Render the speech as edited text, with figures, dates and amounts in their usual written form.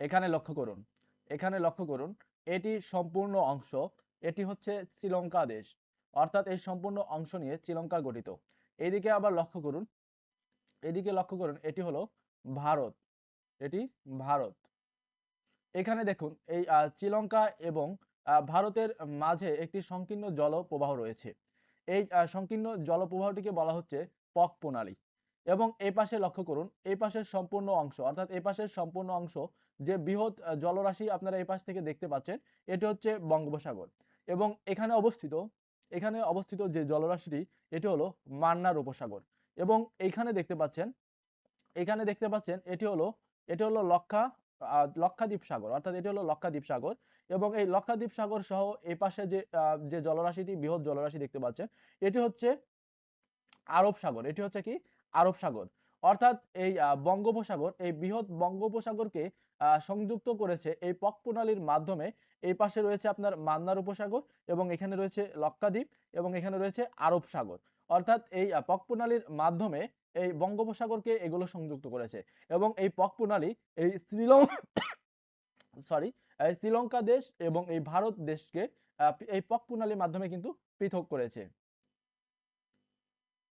এখানে লক্ষ্য করুন, এখানে লক্ষ্য করুন, এটি সম্পূর্ণ অংশ, এটি হচ্ছে শ্রীলঙ্কা দেশ, অর্থাৎ এই সম্পূর্ণ অংশ নিয়ে শ্রীলঙ্কা গঠিত। এদিকে আবার লক্ষ্য করুন, এদিকে লক্ষ্য করুন, এটি হলো ভারত, এটি ভারত। এখানে দেখুন এই শ্রীলঙ্কা এবং ভারতের মাঝে একটি সংকীর্ণ জলপ্রবাহ রয়েছে। এই সংকীর্ণ জলপ্রবাহটিকে বলা হচ্ছে পক প্রণালী। এবং এই পাশে লক্ষ্য করুন, এই পাশের সম্পূর্ণ অংশ, অর্থাৎ এই পাশের সম্পূর্ণ অংশ যে বৃহৎ জলরাশি আপনারা এই পাশ থেকে দেখতে পাচ্ছেন, এটি হচ্ছে বঙ্গোপসাগর। এবং এখানে অবস্থিত যে জলরাশিটি, এটি হলো মান্নার উপসাগর। এবং এখানে দেখতে পাচ্ছেন, এটি হলো লক্ষাদ্বীপ সাগর, অর্থাৎ এটি হলো লক্ষাদ্বীপ সাগর। এবং এই লক্ষাদ্বীপ সাগর সহ এই পাশে যে জলরাশিটি, বৃহৎ জলরাশি দেখতে পাচ্ছেন, এটি হচ্ছে আরব সাগর। এটি হচ্ছে কি? আরব সাগর। অর্থাৎ এই বঙ্গোপসাগর, এই বৃহৎ বঙ্গোপসাগরকে সংযুক্ত করেছে এই পক প্রণালীর মাধ্যমে। এই পাশে রয়েছে আপনার মান্নার উপসাগর, এবং এখানে রয়েছে লক্ষাদ্বীপ, এবং এখানে রয়েছে আরব সাগর। অর্থাৎ এই পক প্রণালীর মাধ্যমে এই বঙ্গোপসাগরকে এগুলো সংযুক্ত করেছে। এবং এই পক প্রণালী এই শ্রীলঙ্কা দেশ এবং এই ভারত দেশকে এই পক প্রণালীর মাধ্যমে কিন্তু পৃথক করেছে।